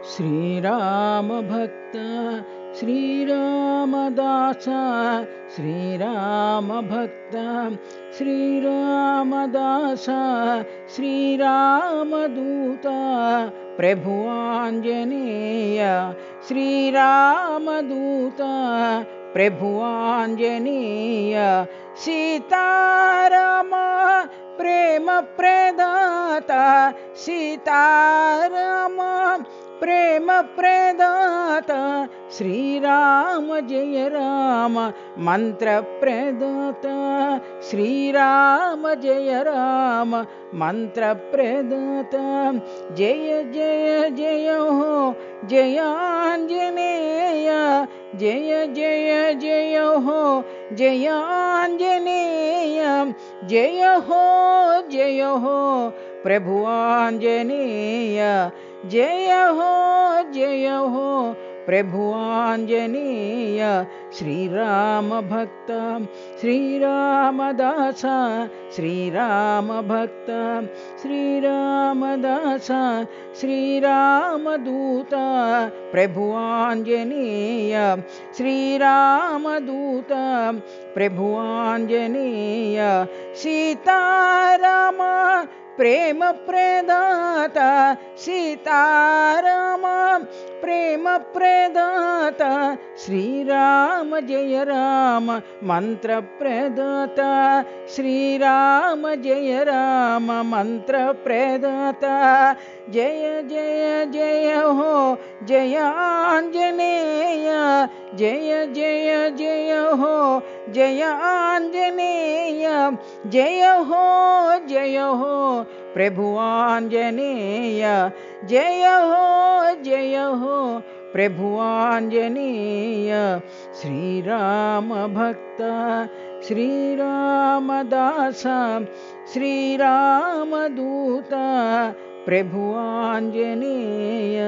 श्रीराम भक्त श्रीरामदास श्रीराम भक्त श्रीरामदास श्रीरामदूत प्रभु आंजनेय श्रीरामदूत प्रभु आंजनेय सीताराम प्रेम प्रदाता सीताराम प्रेम प्रदाता श्रीराम जय राम मंत्र प्रदाता श्रीराम जय राम मंत्र प्रदाता जय जय जय हो जय आंजनेय जय जय जय हो जय आंजनेय जय हो प्रभु आंजनेय जय हो प्रभु आंजनेय श्रीराम भक्त श्रीरामदास श्रीराम भक्त श्रीरामदास श्रीरामदूत प्रभु आंजनेय श्रीरामदूत प्रभु आंजनेय सीताराम प्रेम प्रदाता सीताराम प्रेम प्रदाता श्रीराम जय राम मंत्र प्रदाता श्रीराम जय राम मंत्र प्रदाता जय जय जय हो जय आंजनेय जय जय जय हो जय आंजनेय जय हो प्रभु आंजनेय जय हो प्रभु आंजनेय श्रीराम भक्त श्रीरामदास श्रीरामदूत प्रभु आंजनेय।